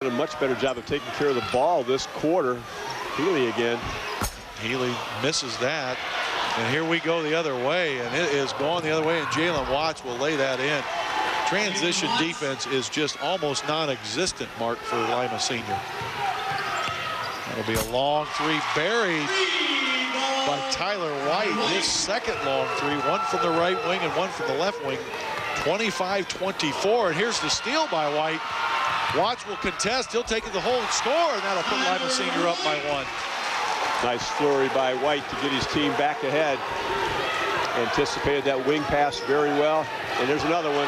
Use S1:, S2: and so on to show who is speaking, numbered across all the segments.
S1: A much better job of taking care of the ball this quarter. Healy again.
S2: Healy misses that. And here we go the other way. And it is going the other way. And Jalen Watts will lay that in. Transition defense is just almost non-existent, Mark, for Lima Senior. That'll be a long three buried by Tyler White. His second long three. One from the right wing and one from the left wing. 25-24. And here's the steal by White. Watts will contest. He'll take it the hole and score, and that'll put Lima Senior up by 1.
S1: Nice flurry by White to get his team back ahead. Anticipated that wing pass very well. And there's another one.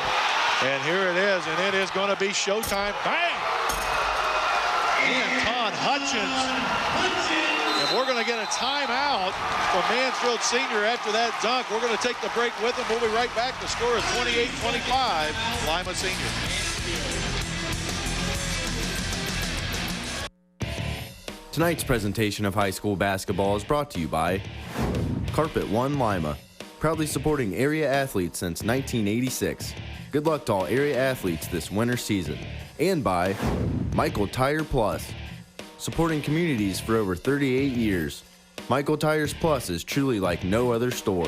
S2: And here it is, and it is going to be showtime. Bang! Anton Hutchins. And we're going to get a timeout from Mansfield Senior after that dunk. We're going to take the break with them. We'll be right back. The score is 28-25, Lima Senior.
S3: Tonight's presentation of high school basketball is brought to you by Carpet One Lima, proudly supporting area athletes since 1986. Good luck to all area athletes this winter season. And by Michael Tire Plus, supporting communities for over 38 years. Michael Tires Plus is truly like no other store.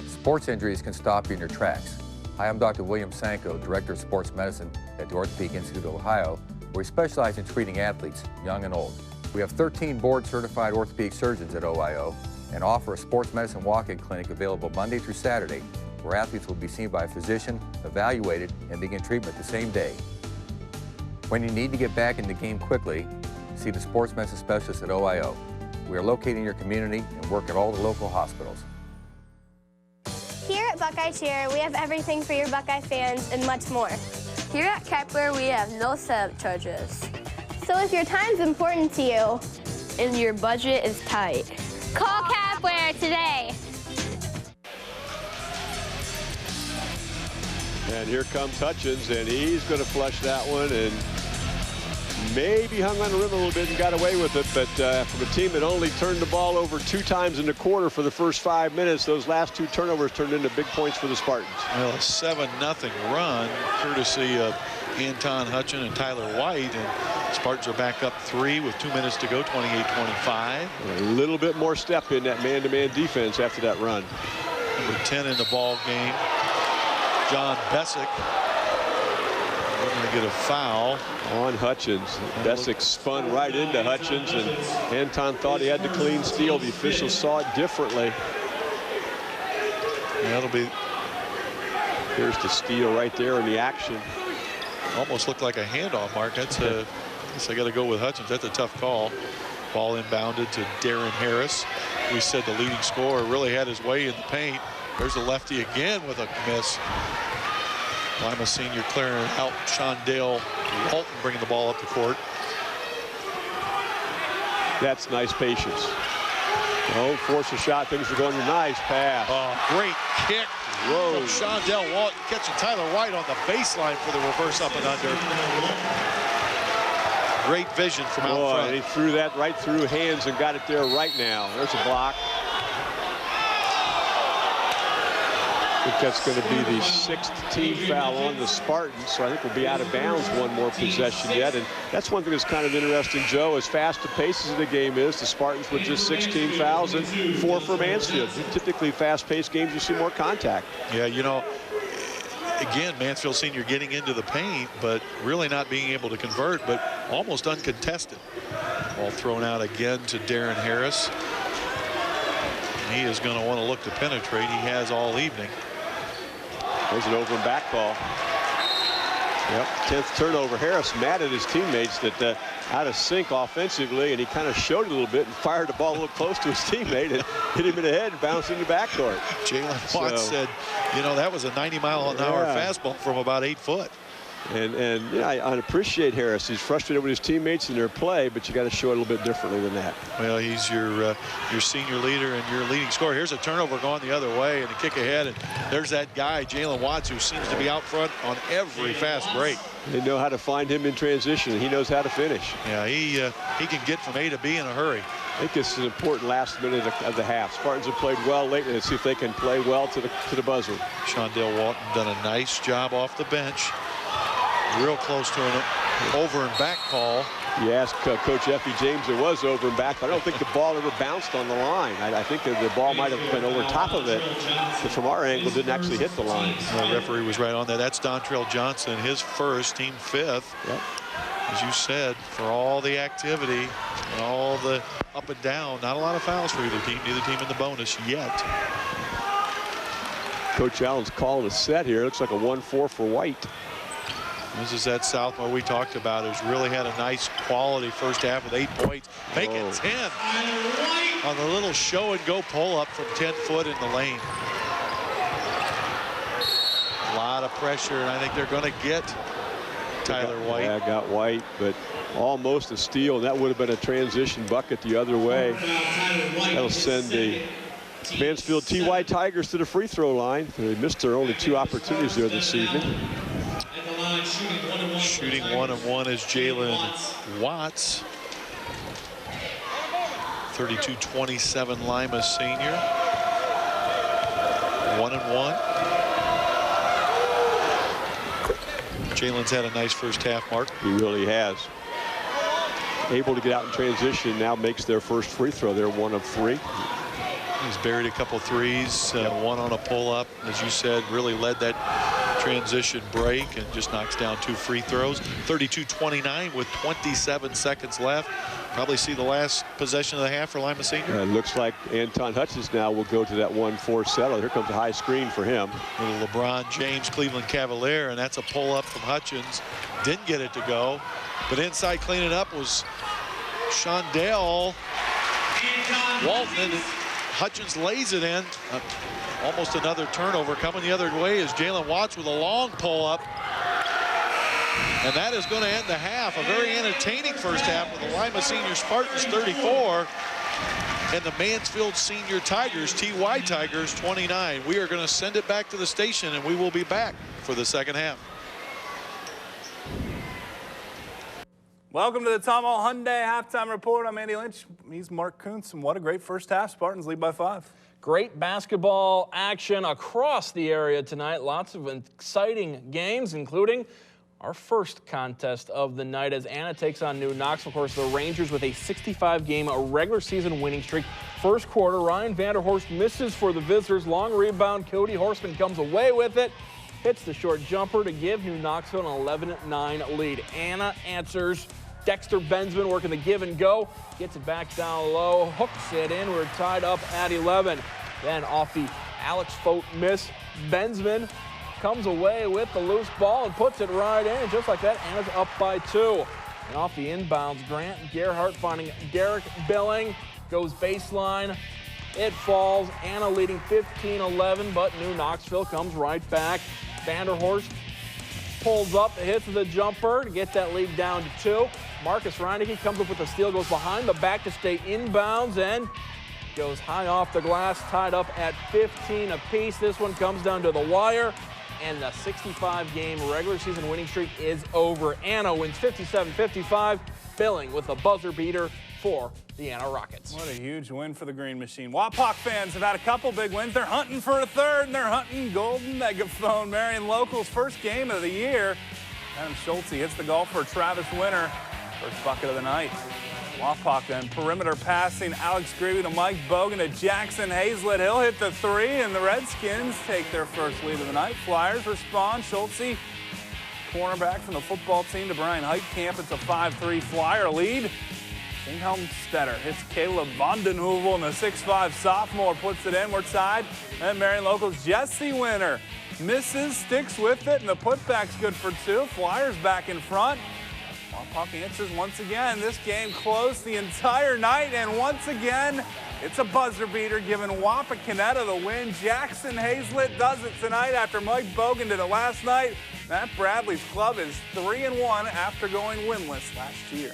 S4: Sports injuries can stop you in your tracks. Hi, I'm Dr. William Sanko, Director of Sports Medicine at the Orthopedic Institute of Ohio, where we specialize in treating athletes, young and old. We have 13 board-certified orthopedic surgeons at OIO and offer a sports medicine walk-in clinic available Monday through Saturday, where athletes will be seen by a physician, evaluated, and begin treatment the same day. When you need to get back in the game quickly, see the sports medicine specialist at OIO. We are located in your community and work at all the local hospitals.
S5: Here at Buckeye Cheer, we have everything for your Buckeye fans and much more.
S6: Here at Kepler, we have no setup charges.
S5: So if your time's important to you
S6: and your budget is tight,
S5: call Kepler today.
S1: And here comes Hutchins, and he's going to flush that one, and maybe hung on the rim a little bit and got away with it, but from a team that only turned the ball over 2 times in the quarter for the first 5 minutes, those last 2 turnovers turned into big points for the Spartans.
S2: Well, a 7-0 run, courtesy of Anton Hutchins and Tyler White, and Spartans are back up 3 with 2 minutes to go, 28-25.
S1: A little bit more step in that man-to-man defense after that run.
S2: Number 10 in the ball game, John Bessick. We're going to get a foul
S1: on Hutchins. Bessick spun right into Hutchins, and Anton thought he had the clean steal. The officials saw it differently.
S2: And that'll be.
S1: Here's the steal right there in the action.
S2: Almost looked like a handoff, Mark. That's a. I guess I got to go with Hutchins. That's a tough call. Ball inbounded to Darren Harris. We said the leading scorer really had his way in the paint. There's a lefty again with a miss. Lima Senior clearing it out. Shondale Walton bringing the ball up the court.
S1: That's nice patience. Oh, force a shot. Things are going nice pass.
S2: Great kick.
S1: Whoa.
S2: From Shondale Walton catching Tyler White on the baseline for the reverse up and under. Great vision from out front.
S1: And he threw that right through hands and got it there right now. There's a block. I think that's going to be the 6th team foul on the Spartans, so I think we'll be out of bounds one more possession yet. And that's one thing that's kind of interesting, Joe. As fast the pace of the game is, the Spartans with just 16 fouls and 4 for Mansfield. Typically fast-paced games, you see more contact.
S2: Yeah, you know, again, Mansfield Senior getting into the paint, but really not being able to convert, but almost uncontested. Ball thrown out again to Darren Harris. And he is going to want to look to penetrate. He has all evening.
S1: There's an over and back call. Yep, 10th turnover. Harris mad at his teammates that out of sync offensively, and he kind of showed it a little bit and fired the ball a little close to his teammate and hit him in the head and bounced in the backcourt.
S2: Jalen Watts said, you know, that was a 90-mile-an-hour fastball from about 8 foot.
S1: And yeah, I appreciate Harris. He's frustrated with his teammates in their play, but you got to show it a little bit differently than that.
S2: Well, he's your senior leader and your leading scorer. Here's a turnover going the other way and a kick ahead. And there's that guy, Jalen Watts, who seems to be out front on every fast break.
S1: They know how to find him in transition. He knows how to finish.
S2: Yeah, he can get from A to B in a hurry.
S1: I think it's an important last minute of the half. Spartans have played well lately. Let's see if they can play well to the buzzer.
S2: Shondale Walton done a nice job off the bench. Real close to an over and back call.
S1: You asked Coach Effie James, it was over and back. But I don't think the ball ever bounced on the line. I think that the ball might have been over top of it, but from our angle, didn't actually hit the line.
S2: The referee was right on that. That's Dontrell Johnson, his first, team 5th.
S1: Yep.
S2: As you said, for all the activity and all the up and down, not a lot of fouls for either team in the bonus yet.
S1: Coach Allen's calling a set here. Looks like a 1-4 for White.
S2: This is that sophomore we talked about, who's really had a nice quality first half with 8 points, making 10 on the little show and go pull up from 10 foot in the lane. A lot of pressure, and I think they're going to get Tyler White.
S1: Yeah, got White, but almost a steal, and that would have been a transition bucket the other way. That'll send the Mansfield TY Tigers to the free throw line. They missed their only 2 opportunities there this evening.
S2: Shooting 1 and 1 is Jalen Watts. 32-27 Lima senior. 1 and 1. Jalen's had a nice first half, Mark.
S1: He really has. Able to get out in transition, now makes their first free throw. They're 1 of 3.
S2: He's buried a couple threes, 1 on a pull-up. As you said, really led that transition break and just knocks down 2 free throws. 32-29 with 27 seconds left. Probably see the last possession of the half for Lima Senior.
S1: It looks like Anton Hutchins now will go to that 1-4 settle. Here comes a high screen for him.
S2: Little LeBron James Cleveland Cavalier, and that's a pull-up from Hutchins. Didn't get it to go, but inside cleaning up was Shondale Walton, and Hutchins lays it in. Almost another turnover. Coming the other way is Jalen Watts with a long pull-up. And that is going to end the half. A very entertaining first half with the Lima Senior Spartans 34 and the Mansfield Senior Tigers, TY Tigers, 29. We are going to send it back to the station, and we will be back for the second half.
S7: Welcome to the Tom Hall Hyundai Halftime Report. I'm Andy Lynch. He's Mark Kuntz, and what a great first half. Spartans lead by 5.
S8: Great basketball action across the area tonight. Lots of exciting games, including our first contest of the night as Anna takes on New Knoxville. Of course, the Rangers with a 65-game regular season winning streak. First quarter, Ryan Vanderhorst misses for the visitors. Long rebound, Cody Horseman comes away with it. Hits the short jumper to give New Knoxville an 11-9 lead. Anna answers. Dexter Benzman working the give and go. Gets it back down low, hooks it in. We're tied up at 11. Then off the Alex Fote miss, Benzman comes away with the loose ball and puts it right in. Just like that, Anna's up by 2. And off the inbounds, Grant Gerhardt finding Derek Billing. Goes baseline. It falls. Anna leading 15-11, but New Knoxville comes right back. Vanderhorst pulls up, hits the jumper to get that lead down to 2. Marcus Reinecke comes up with a steal, goes behind the back to stay inbounds, and goes high off the glass, tied up at 15 apiece. This one comes down to the wire, and the 65-game regular season winning streak is over. Anna wins 57-55. Billing with a buzzer beater for the Anna Rockets.
S7: What a huge win for the Green Machine. Wapak fans have had a couple big wins. They're hunting for a third, and they're hunting Golden Megaphone. Marion Local's first game of the year. Adam Schultze hits the goal for Travis Winter. First bucket of the night. Wapak then perimeter passing. Alex Greavy to Mike Bogan to Jackson Hazlett. He'll hit the 3, and the Redskins take their first lead of the night. Flyers respond. Schultze, cornerback from the football team, to Brian Heitkamp. It's a 5-3 Flyer lead. St. Helmstetter hits Caleb Vondenheuvel, and the 6'5 sophomore puts it in. We're tied. And Marion Local's Jesse Winter misses, sticks with it, and the putback's good for 2. Flyers back in front. Wapak answers once again. This game close the entire night, and once again, it's a buzzer beater giving Wapakoneta the win. Jackson Hazlett does it tonight after Mike Bogan did it last night. Matt Bradley's club is 3-1 after going winless last year.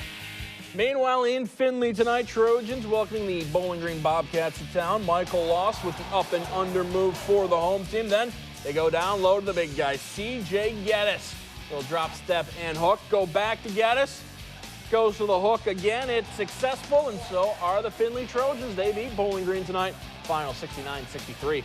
S8: Meanwhile, in Findlay tonight, Trojans welcoming the Bowling Green Bobcats to town. Michael Loss with the up and under move for the home team. Then they go down low to the big guy, C.J. Geddes. Little drop step and hook. Go back to Geddes. Goes to the hook again. It's successful, and so are the Findlay Trojans. They beat Bowling Green tonight. Final 69-63.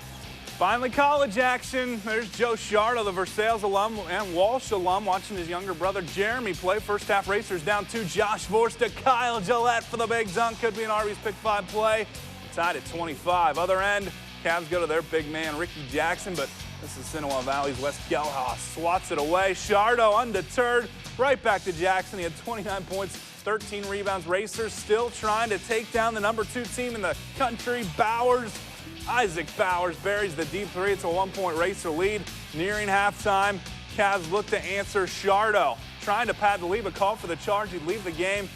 S7: Finally, college action. There's Joe Shardo, the Versailles alum and Walsh alum, watching his younger brother Jeremy play. First half Racers down 2. Josh Vorsta, Kyle Gillette for the big dunk. Could be an Arby's pick 5 play. Tied at 25. Other end, Cavs go to their big man, Ricky Jackson, but this is Sinaloa Valley's Wes Gelhaus. Swats it away. Shardo undeterred. Right back to Jackson. He had 29 points, 13 rebounds. Racers still trying to take down the number 2 team in the country, Bowers. Isaac Bowers buries the deep 3. It's a 1-point Racer lead. Nearing halftime, Cavs look to answer. Shardo trying to pad the lead, but called for the charge. He'd leave the game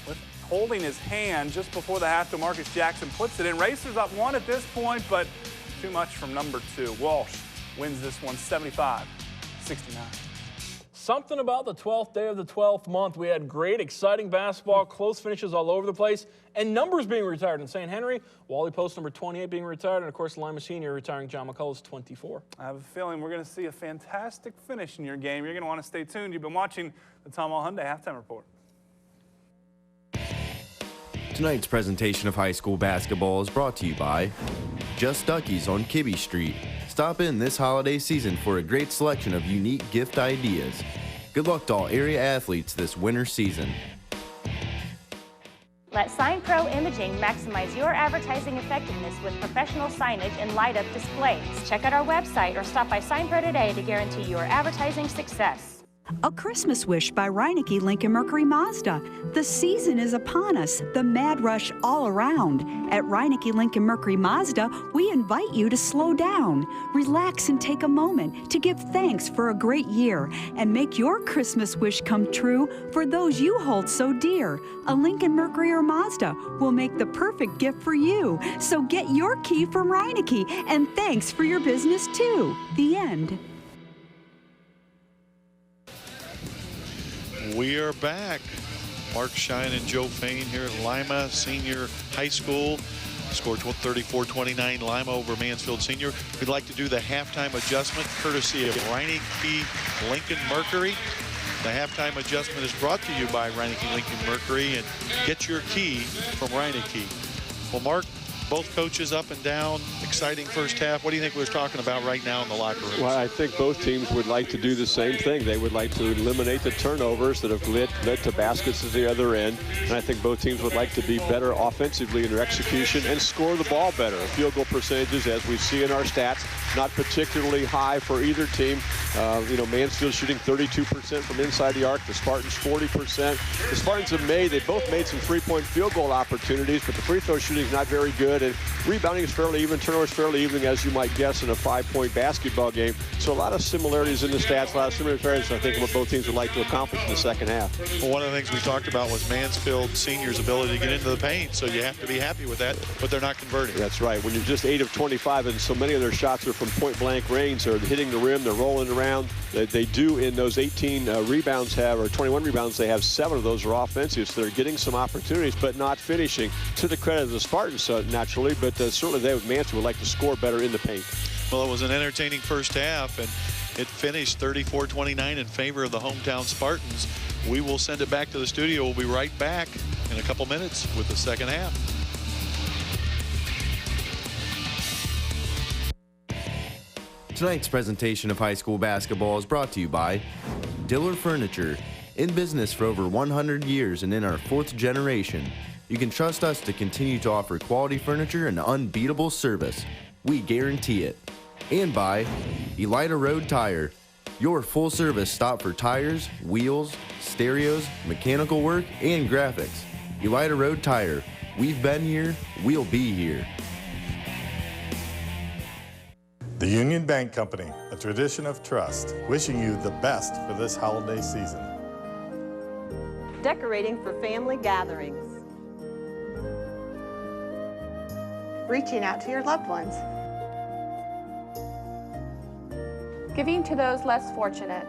S7: with holding his hand just before the half to Marcus Jackson puts it in. Racers up 1 at this point, but too much from number 2. Walsh wins this one 75-69.
S8: Something about the 12th day of the 12th month. We had great, exciting basketball, close finishes all over the place, and numbers being retired in St. Henry. Wally Post number 28 being retired, and of course Lima Senior retiring John McCullough's 24.
S7: I have a feeling we're going to see a fantastic finish in your game. You're going to want to stay tuned. You've been watching the Tom Hall Hyundai Halftime Report.
S3: Tonight's presentation of high school basketball is brought to you by Just Duckies on Kibbe Street. Stop in this holiday season for a great selection of unique gift ideas. Good luck to all area athletes this winter season.
S9: Let Sign Pro Imaging maximize your advertising effectiveness with professional signage and light-up displays. Check out our website or stop by Sign Pro today to guarantee your advertising success.
S10: A Christmas Wish by Reineke Lincoln Mercury Mazda. The season is upon us, the mad rush all around. At Reineke Lincoln Mercury Mazda, we invite you to slow down, relax and take a moment to give thanks for a great year and make your Christmas wish come true for those you hold so dear. A Lincoln Mercury or Mazda will make the perfect gift for you. So get your key from Reineke, and thanks for your business too. The end.
S2: We are back. Mark Shine and Joe Fain here at Lima Senior High School. Scored 34-29 Lima over Mansfield Senior. We'd like to do the halftime adjustment courtesy of Reineke Lincoln Mercury. The halftime adjustment is brought to you by Reineke Lincoln Mercury, and get your key from Reineke. Well, Mark, both coaches up and down, exciting first half. What do you think we're talking about right now in the locker room?
S1: Well, I think both teams would like to do the same thing. They would like to eliminate the turnovers that have led to baskets at the other end. And I think both teams would like to be better offensively in their execution and score the ball better. Field goal percentages, as we see in our stats, not particularly high for either team. Mansfield shooting 32% from inside the arc. The Spartans 40%. The Spartans they both made some three-point field goal opportunities, but the free throw shooting is not very good. And rebounding is fairly even, turnovers fairly even, as you might guess, in a 5-point basketball game. So a lot of similarities in the stats, a lot of similarities, I think, what both teams would like to accomplish in the second half.
S2: Well, one of the things we talked about was Mansfield Senior's ability to get into the paint, so you have to be happy with that, but they're not converting.
S1: That's right. When you're just 8 of 25 and so many of their shots are from point-blank range, they're hitting the rim, they're rolling around. They do, in those 18 rebounds have, or 21 rebounds, they have 7 of those are offensive, so they're getting some opportunities, but not finishing. To the credit of the Spartans, naturally, but certainly Mansfield would like to score better in the paint.
S2: Well, it was an entertaining first half, and it finished 34-29 in favor of the hometown Spartans. We will send it back to the studio. We'll be right back in a couple minutes with the second half.
S3: Tonight's presentation of high school basketball is brought to you by Diller Furniture. In business for over 100 years and in our 4th generation, you can trust us to continue to offer quality furniture and unbeatable service. We guarantee it. And by Elida Road Tire, your full-service stop for tires, wheels, stereos, mechanical work, and graphics. Elida Road Tire. We've been here, we'll be here.
S11: The Union Bank Company, a tradition of trust, wishing you the best for this holiday season.
S12: Decorating for family gatherings.
S13: Reaching out to your loved ones. Giving to those less fortunate.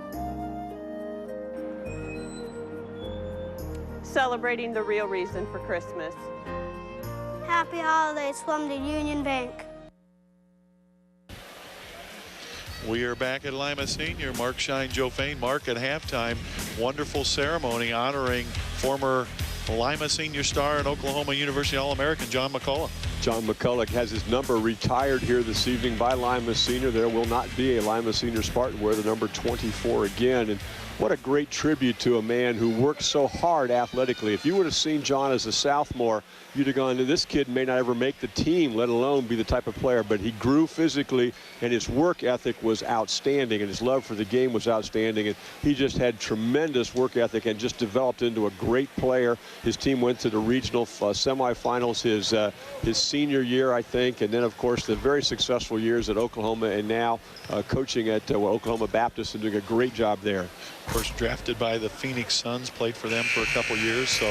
S12: celebrating the real reason for Christmas.
S5: Happy holidays from the Union Bank.
S2: We are back at Lima Senior. Mark Shine, Joe Fain. Mark, at halftime, wonderful ceremony honoring former Lima Senior star and Oklahoma University All-American John McCullough.
S1: John McCullough has his number retired here this evening by Lima Senior. There will not be a Lima Senior Spartan wear the number 24 again. And what a great tribute to a man who worked so hard athletically. If you would have seen John as a sophomore, you'd have gone, this kid may not ever make the team, let alone be the type of player. But he grew physically, and his work ethic was outstanding, and his love for the game was outstanding. And he just had tremendous work ethic and just developed into a great player. His team went to the regional semifinals his senior year, I think, and then, of course, the very successful years at Oklahoma, and now coaching at Oklahoma Baptist and doing a great job there.
S2: Of course, drafted by the Phoenix Suns, played for them for a couple years, so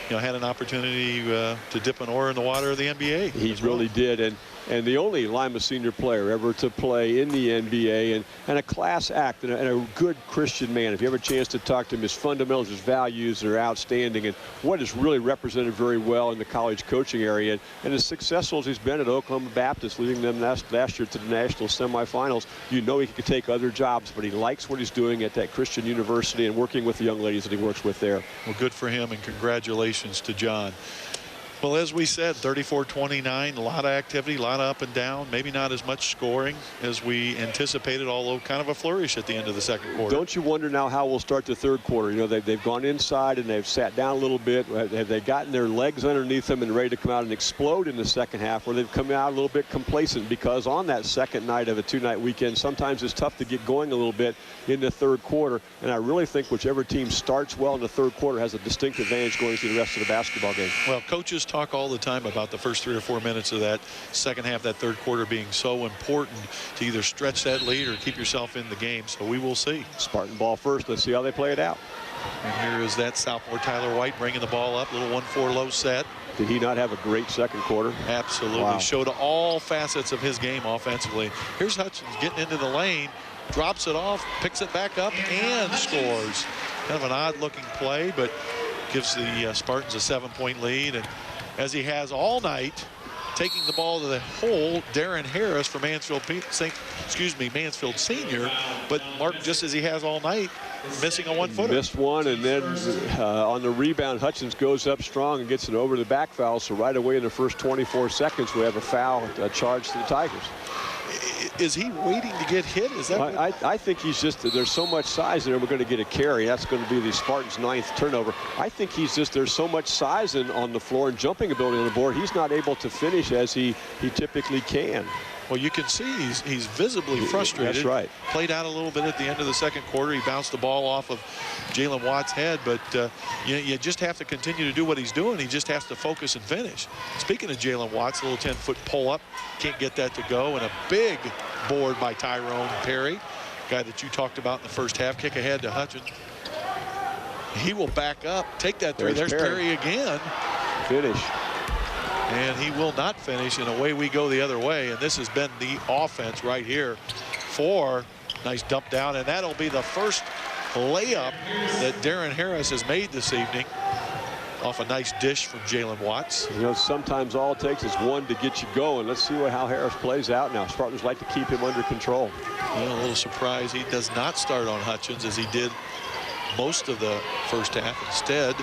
S2: had an opportunity to dip an oar in the water of the NBA.
S1: He really did, and the only Lima Senior player ever to play in the NBA, and a class act and a good Christian man. If you have a chance to talk to him, his fundamentals, his values are outstanding, and what is really represented very well in the college coaching area. And as successful as he's been at Oklahoma Baptist, leading them last year to the national semifinals, you know he could take other jobs, but he likes what he's doing at that Christian university and working with the young ladies that he works with there.
S2: Well, good for him, and congratulations to John. Well, as we said, 34-29, a lot of activity, a lot of up and down, maybe not as much scoring as we anticipated, although kind of a flourish at the end of the second quarter.
S1: Don't you wonder now how we'll start the third quarter? You know, they've gone inside and they've sat down a little bit. Have they gotten their legs underneath them and ready to come out and explode in the second half, or they've come out a little bit complacent? Because on that second night of a two-night weekend, sometimes it's tough to get going a little bit in the third quarter. And I really think whichever team starts well in the third quarter has a distinct advantage going through the rest of the basketball game.
S2: Well, coaches talk all the time about the first 3 or 4 minutes of that second half, that third quarter being so important to either stretch that lead or keep yourself in the game. So we will see.
S1: Spartan ball first. Let's see how they play it out.
S2: And here is that sophomore Tyler White bringing the ball up. Little 1-4 low set.
S1: Did he not have a great second quarter?
S2: Absolutely.
S1: Wow.
S2: Showed all facets of his game offensively. Here's Hutchins getting into the lane, drops it off, picks it back up, and scores. Kind of an odd looking play, but gives the Spartans a 7-point lead. And as he has all night, taking the ball to the hole, Darren Harris for Mansfield Senior. But Mark, just as he has all night, missing a 1-footer.
S1: Missed one, and then on the rebound, Hutchins goes up strong and gets it over the back foul. So right away in the first 24 seconds, we have a foul charge to the Tigers.
S2: Is he waiting to get hit? Is that?
S1: I think he's just, there's so much size there, we're going to get a carry. That's going to be the Spartans' 9th turnover. I think he's just, there's so much size on the floor and jumping ability on the board, he's not able to finish as he typically can.
S2: Well, you can see he's visibly frustrated.
S1: That's right.
S2: Played out a little bit at the end of the second quarter. He bounced the ball off of Jalen Watts' head, but you just have to continue to do what he's doing. He just has to focus and finish. Speaking of Jalen Watts, a little 10-foot pull-up. Can't get that to go, and a big board by Tyrone Perry, guy that you talked about in the first half. Kick ahead to Hutchins. He will back up, take that three. There's Perry again.
S1: Finish.
S2: And he will not finish, and away we go the other way. And this has been the offense right here for nice dump down, and that'll be the first layup that Darren Harris has made this evening off a nice dish from Jalen Watts.
S1: You know, sometimes all it takes is one to get you going. Let's see how Harris plays out now. Spartans like to keep him under control.
S2: Well, a little surprise he does not start on Hutchins as he did most of the first half. Instead,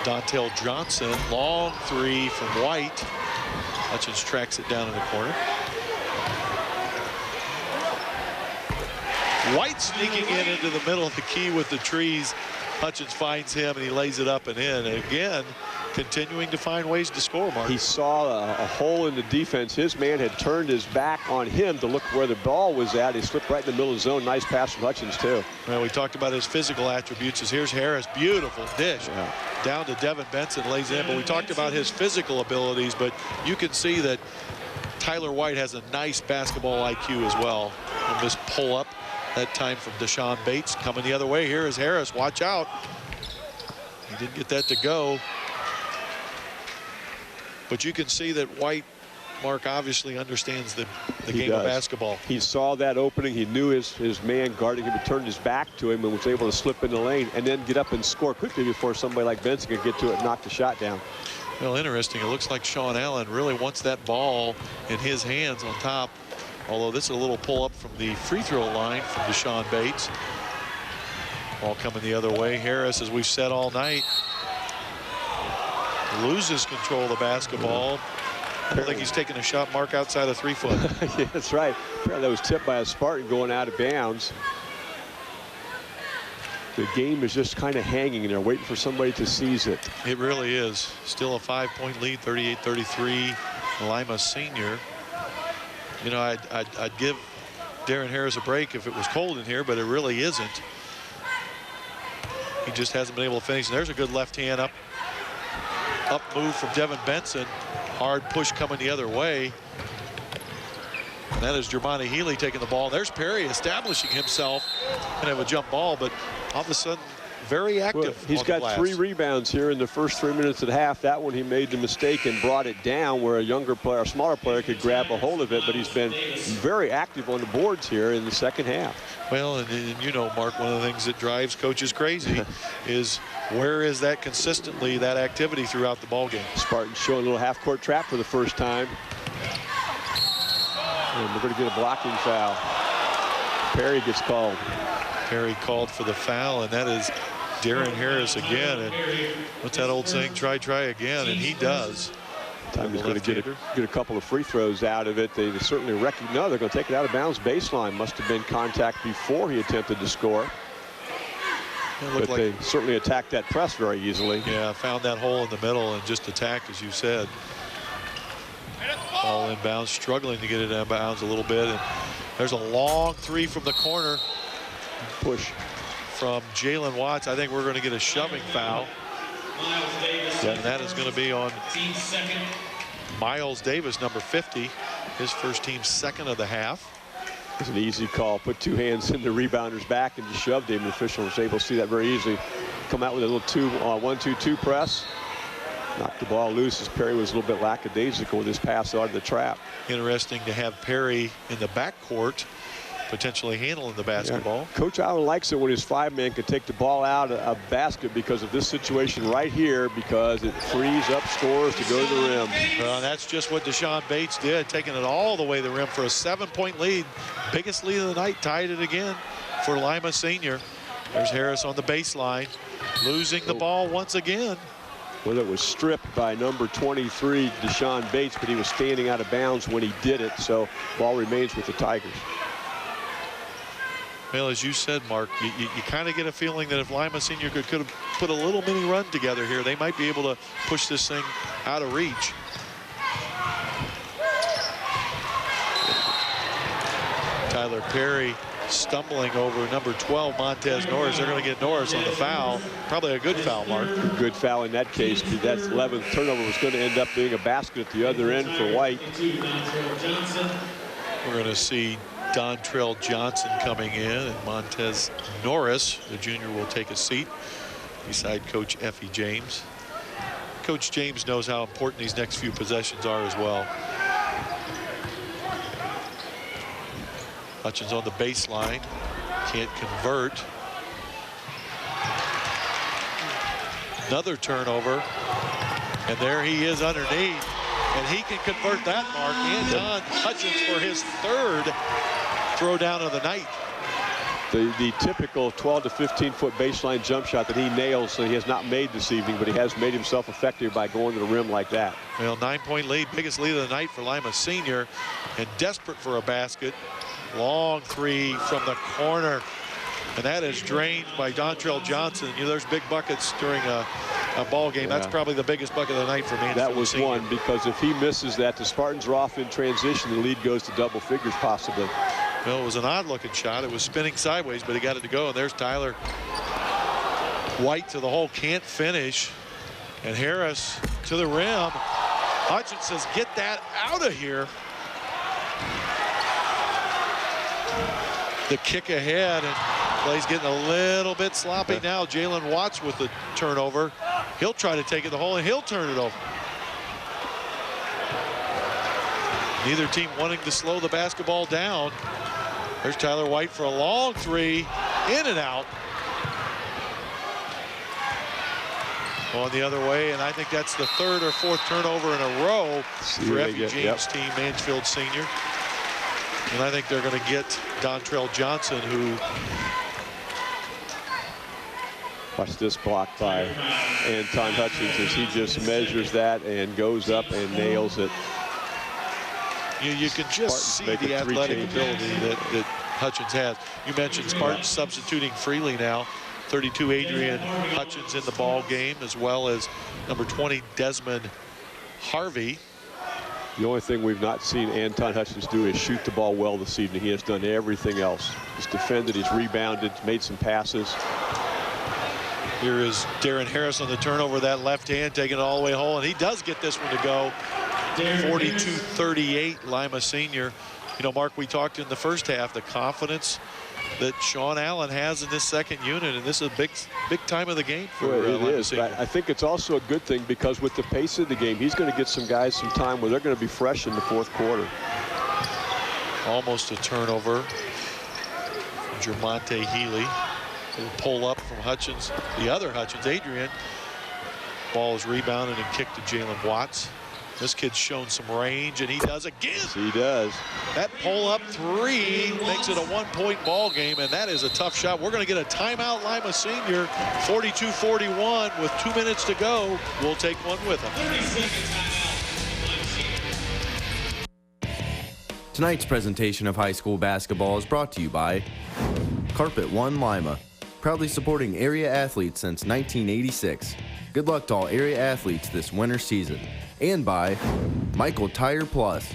S2: Dontel Johnson, long three from White. Hutchins tracks it down in the corner. White sneaking into the middle of the key with the trees. Hutchins finds him and he lays it up and in. And again, continuing to find ways to score, Mark.
S1: He saw a hole in the defense. His man had turned his back on him to look where the ball was at. He slipped right in the middle of the zone. Nice pass from Hutchins, too.
S2: Well, we talked about his physical attributes. Here's Harris, beautiful dish. Yeah. Down to Devin Benson, lays in. But we talked about his physical abilities, but you can see that Tyler White has a nice basketball IQ as well. On this pull-up, that time from Deshaun Bates. Coming the other way, here is Harris. Watch out. He didn't get that to go. But you can see that White Mark obviously understands the
S1: He
S2: game
S1: does.
S2: of basketball.
S1: He saw that opening. He knew his man guarding him, turned his back to him and was able to slip in the lane and then get up and score quickly before somebody like Benson could get to it and knock the shot down.
S2: Well, interesting. It looks like Sean Allen really wants that ball in his hands on top. Although this is a little pull up from the free throw line from Deshaun Bates. Ball coming the other way. Harris, as we've said all night, loses control of the basketball. I don't think he's taking a shot mark outside of 3 foot.
S1: Yeah, that's right. Apparently that was tipped by a Spartan going out of bounds. The game is just kind of hanging in there, waiting for somebody to seize it.
S2: It really is. Still a 5-point lead, 38-33. Lima senior. You know, I'd give Darren Harris a break if it was cold in here, but it really isn't. He just hasn't been able to finish. And there's a good left hand up move from Devin Benson. Hard push coming the other way. And that is Jermani Healy taking the ball. There's Perry establishing himself and have a jump ball, but all of a sudden very active.
S1: Well, he's got
S2: glass.
S1: 3 rebounds here in the first 3 minutes at half. That one he made the mistake and brought it down where a younger player, a smaller player could grab a hold of it, but he's been very active on the boards here in the second half.
S2: Well, and you know, Mark, one of the things that drives coaches crazy is where is that consistently, that activity throughout the ball game.
S1: Spartans showing a little half-court trap for the first time. And we're going to get a blocking foul. Perry gets called.
S2: Perry called for the foul, and that is Darren Harris again. And what's that old saying? Try again, and he does.
S1: Time he's going to get a couple of free throws out of it. They certainly recognize. No, they're going to take it out of bounds baseline. Must have been contact before he attempted to score. But like they certainly attacked that press very easily.
S2: Yeah, found that hole in the middle and just attacked, as you said. Ball inbounds, struggling to get it out of bounds a little bit. And there's a long 3 from the corner.
S1: Push
S2: from Jalen Watts. I think we're going to get a shoving foul. And that is going to be on Miles Davis, number 50, his first team second of the half.
S1: It's an easy call. Put 2 hands in the rebounder's back and just shoved him. The official was able to see that very easily. Come out with a little 1-2-2 press. Knocked the ball loose as Perry was a little bit lackadaisical with his pass out of the trap.
S2: Interesting to have Perry in the backcourt, potentially handling the basketball.
S1: Yeah. Coach Allen likes it when his 5-man can take the ball out of basket because of this situation right here, because it frees up scorers to go to the rim.
S2: Well, that's just what Deshaun Bates did, taking it all the way to the rim for a 7-point lead. Biggest lead of the night, tied it again for Lima Senior. There's Harris on the baseline, losing the ball once again.
S1: Well, it was stripped by number 23, Deshaun Bates, but he was standing out of bounds when he did it, so ball remains with the Tigers.
S2: Well, as you said, Mark, you kind of get a feeling that if Lima Senior could have put a little mini run together here, they might be able to push this thing out of reach. Tyler Perry stumbling over number 12, Montez Norris. They're going to get Norris on the foul. Probably a good foul, Mark.
S1: A good foul in that case. That 11th turnover was going to end up being a basket at the other end for White.
S2: We're going to see Dontrell Johnson coming in, and Montez Norris, the junior, will take a seat beside Coach Effie James. Coach James knows how important these next few possessions are as well. Hutchins on the baseline, can't convert. Another turnover, and there he is underneath, and he can convert that, Mark. Anton Hutchins for his 3rd throwdown of the night.
S1: The typical 12 to 15 foot baseline jump shot that he nails, so he has not made this evening, but he has made himself effective by going to the rim like that.
S2: Well, 9-point lead, biggest lead of the night for Lima Senior, and desperate for a basket. Long 3 from the corner, and that is drained by Dontrell Johnson. You know, there's big buckets during a ball game. Yeah. That's probably the biggest bucket of the night for Mansfield.
S1: That was
S2: Senior.
S1: one, because if he misses that, the Spartans are off in transition. The lead goes to double figures possibly.
S2: Well, it was an odd-looking shot. It was spinning sideways, but he got it to go. And there's Tyler White to the hole, can't finish. And Harris to the rim. Hutchins says, get that out of here. The kick ahead, and play's getting a little bit sloppy now. Jalen Watts with the turnover. He'll try to take it to the hole, and he'll turn it over. Neither team wanting to slow the basketball down. There's Tyler White for a long three, in and out. On the other way, and I think that's the third or fourth turnover in a row for Effie James' team, Mansfield Senior. And I think they're going to get Dontrell Johnson, who...
S1: Watch this block by Anton Hutchins as he just measures that and goes up and nails it.
S2: You can just see the athletic ability that Hutchins has. You mentioned Spartans substituting freely now. 32 Adrian Hutchins in the ball game, as well as number 20 Desmond Harvey.
S1: The only thing we've not seen Anton Hutchins do is shoot the ball well this evening. He has done everything else. He's defended, he's rebounded, made some passes.
S2: Here is Darren Harris on the turnover, that left hand, taking it all the way home, and he does get this one to go. 42-38, Lima Senior. You know, Mark, we talked in the first half, the confidence that Sean Allen has in this second unit, and this is a big time of the game for Lima Senior.
S1: But I think it's also a good thing because with the pace of the game, he's going to get some guys some time where they're going to be fresh in the fourth quarter.
S2: Almost a turnover. Jermonte Healy will pull up from Hutchins, the other Hutchins, Adrian. Ball is rebounded and kicked to Jalen Watts. This kid's shown some range, and he does again.
S1: He does.
S2: That pull-up three makes it a one-point ball game, and that is a tough shot. We're going to get a timeout, Lima Senior, 42-41 with 2 minutes to go. We'll take one with them.
S3: Tonight's presentation of high school basketball is brought to you by Carpet One Lima, proudly supporting area athletes since 1986. Good luck to all area athletes this winter season. And by Michael Tire Plus,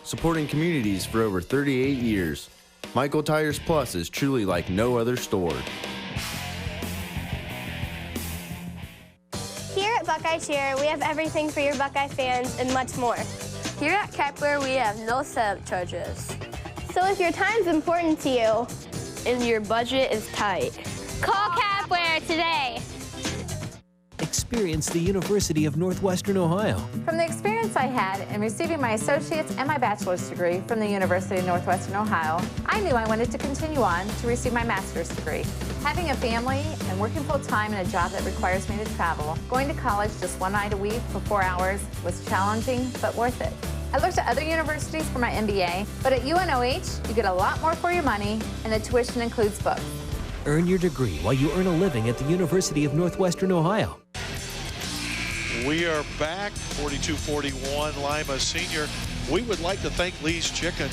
S3: supporting communities for over 38 years. Michael Tires Plus is truly like no other store.
S5: Here at Buckeye Cheer, we have everything for your Buckeye fans and much more.
S6: Here at Kepler, we have no setup charges.
S5: So if your time's important to you
S6: and your budget is tight,
S9: call Kepler today.
S14: Experience the University of Northwestern Ohio.
S15: From the experience I had in receiving my associate's and my bachelor's degree from the University of Northwestern Ohio, I knew I wanted to continue on to receive my master's degree. Having a family and working full-time in a job that requires me to travel, going to college just one night a week for 4 hours was challenging but worth it. I looked at other universities for my MBA, but at UNOH, you get a lot more for your money, and the tuition includes books.
S14: Earn your degree while you earn a living at the University of Northwestern Ohio.
S2: We are back, 42-41, Lima Senior. We would like to thank Lee's Chicken.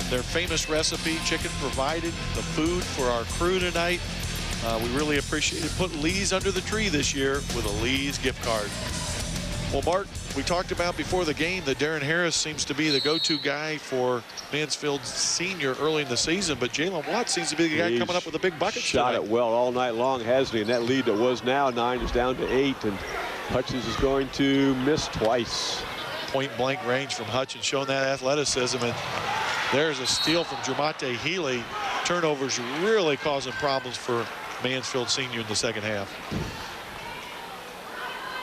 S2: Their famous recipe, chicken provided, the food for our crew tonight. We really appreciate it. Put Lee's under the tree this year with a Lee's gift card. Well, Mark, we talked about before the game that Darren Harris seems to be the go-to guy for Mansfield Senior early in the season, but Jalen Watts seems to be the guy coming up with a big bucket.
S1: Shot
S2: tonight.
S1: it well all night long, hasn't he? And that lead that was now 9 is down to 8, and Hutchins is going to miss twice.
S2: Point-blank range from Hutchins, showing that athleticism, and there's a steal from Jermonte Healy. Turnovers really causing problems for Mansfield Senior in the second half.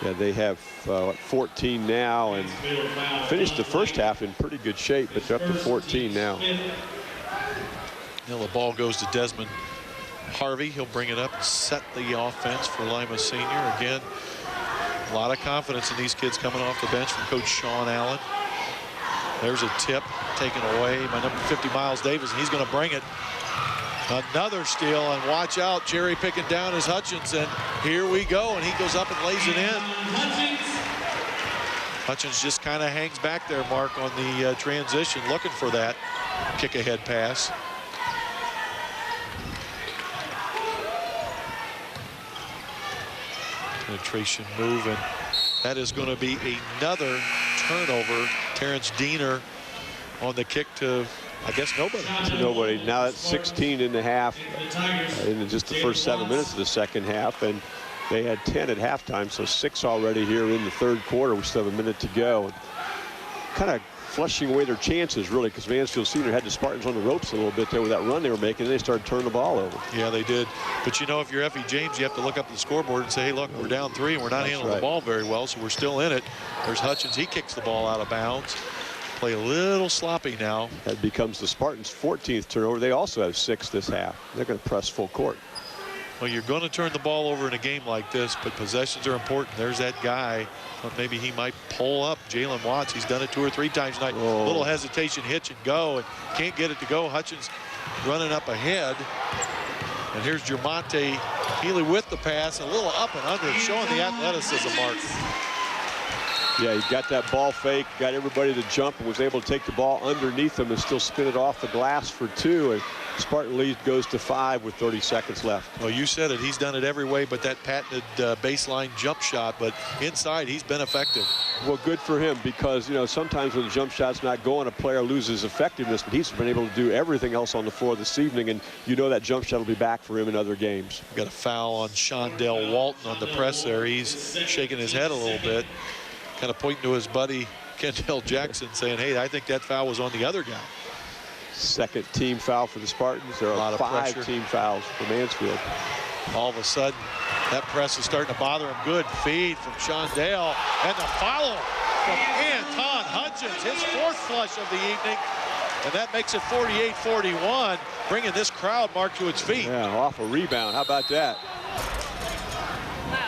S1: Yeah, they have 14 now and finished the first half in pretty good shape, but they're up to 14 now.
S2: Now the ball goes to Desmond Harvey. He'll bring it up and set the offense for Lima Senior. Again, a lot of confidence in these kids coming off the bench from Coach Sean Allen. There's a tip taken away by number 50, Miles Davis, and he's going to bring it. Another steal, and watch out, Jerry picking down his Hutchins, and here we go, and he goes up and lays it in. Hutchins just kind of hangs back there, Mark, on the transition, looking for that kick-ahead pass. Penetration move, and that is going to be another turnover. Terrence Diener on the kick to, I guess, nobody.
S1: To nobody. Now it's 16 and a half in just the first 7 minutes of the second half, and they had 10 at halftime, so 6 already here in the third quarter. We still have a minute to go. Kind of flushing away their chances, really, because Mansfield Senior had the Spartans on the ropes a little bit there with that run they were making, and they started turning the ball over.
S2: Yeah, they did. But, you know, if you're Effie James, you have to look up at the scoreboard and say, hey, look, we're down 3, and we're not handling the ball very well, so we're still in it. There's Hutchins. He kicks the ball out of bounds. play a little sloppy now.
S1: That becomes the Spartans' 14th turnover. They also have 6 this half. They're going to press full court.
S2: Well, you're going to turn the ball over in a game like this, but possessions are important. There's that guy. But maybe he might pull up Jalen Watts. He's done it 2 or 3 times tonight.
S1: Oh.
S2: Little hesitation, hitch and go, and can't get it to go. Hutchins running up ahead. And here's Jermonte Healy with the pass, a little up and under, showing the athleticism, Mark.
S1: Yeah, he got that ball fake, got everybody to jump, and was able to take the ball underneath him and still spin it off the glass for 2. And Spartan lead goes to 5 with 30 seconds left.
S2: Well, you said it. He's done it every way but that patented baseline jump shot. But inside, he's been effective.
S1: Well, good for him, because, you know, sometimes when the jump shot's not going, a player loses effectiveness, but he's been able to do everything else on the floor this evening, and you know that jump shot will be back for him in other games.
S2: Got a foul on Shondell Walton on the press there. He's shaking his head a little bit, kind of pointing to his buddy Kendall Jackson, saying, hey, I think that foul was on the other guy.
S1: Second team foul for the Spartans. There are 5 team fouls for Mansfield.
S2: All of a sudden, that press is starting to bother him. Good feed from Shondell, and the follow from Anton Hutchins, his 4th flush of the evening. And that makes it 48-41, bringing this crowd, Mark, to its feet.
S1: Yeah, off a rebound. How about that?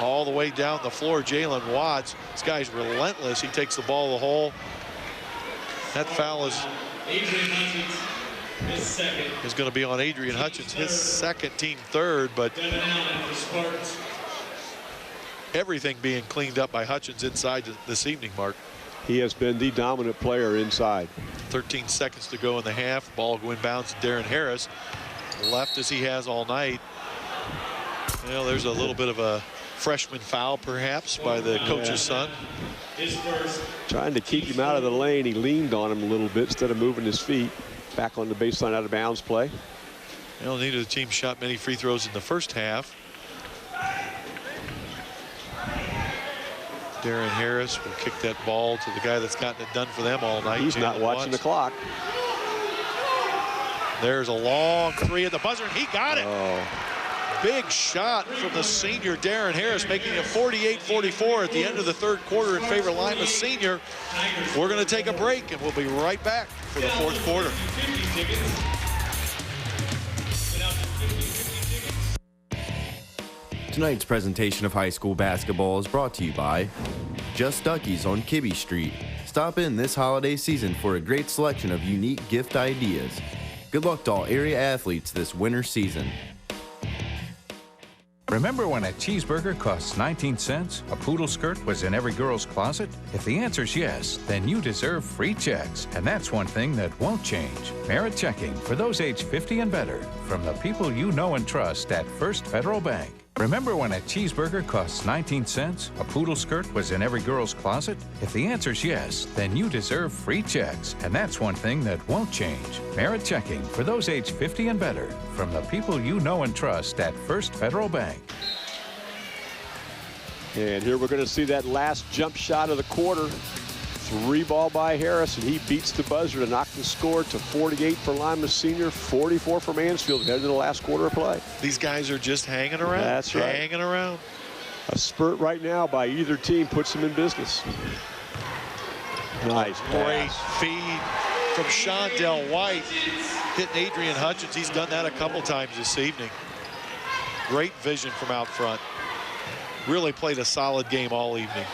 S2: All the way down the floor, Jalen Watts. This guy's relentless. He takes the ball to the hole. That foul is going to be on Adrian Hutchins, his 2nd, team 3rd, but everything being cleaned up by Hutchins inside this evening, Mark.
S1: He has been the dominant player inside.
S2: 13 seconds to go in the half. Ball going bounce to Darren Harris. Left as he has all night. Well, there's a little bit of a freshman foul, perhaps, by the coach's son.
S1: Trying to keep him out of the lane. He leaned on him a little bit instead of moving his feet. Back on the baseline, out of bounds play.
S2: Well, neither of the team shot many free throws in the first half. Darren Harris will kick that ball to the guy that's gotten it done for them all night.
S1: He's not watching the clock.
S2: There's a long 3 at the buzzer, and he got it.
S1: Oh.
S2: Big shot from the senior Darren Harris, making it 48-44 at the end of the 3rd quarter in favor of Lima senior. We're going to take a break, and we'll be right back for the 4th quarter.
S3: Tonight's presentation of high school basketball is brought to you by Just Duckies on Kibbe Street. Stop in this holiday season for a great selection of unique gift ideas. Good luck to all area athletes this winter season.
S16: Remember when a cheeseburger costs 19 cents? A poodle skirt was in every girl's closet? If the answer's yes, then you deserve free checks. And that's one thing that won't change. Merit checking for those age 50 and better from the people you know and trust at First Federal Bank. Remember when a cheeseburger costs 19 cents? A poodle skirt was in every girl's closet? If the answer's yes, then you deserve free checks. And that's one thing that won't change. Merit checking for those age 50 and better from the people you know and trust at First Federal Bank.
S1: And here we're going to see that last jump shot of the quarter. 3 ball by Harris, and he beats the buzzer to knock the score to 48 for Lima senior, 44 for Mansfield, headed to the last quarter of play.
S2: These guys are just hanging around.
S1: That's right.
S2: Hanging around.
S1: A spurt right now by either team puts them in business. Nice
S2: Great feed from Shondell White, hitting Adrian Hutchins. He's done that a couple times this evening. Great vision from out front. Really played a solid game all evening.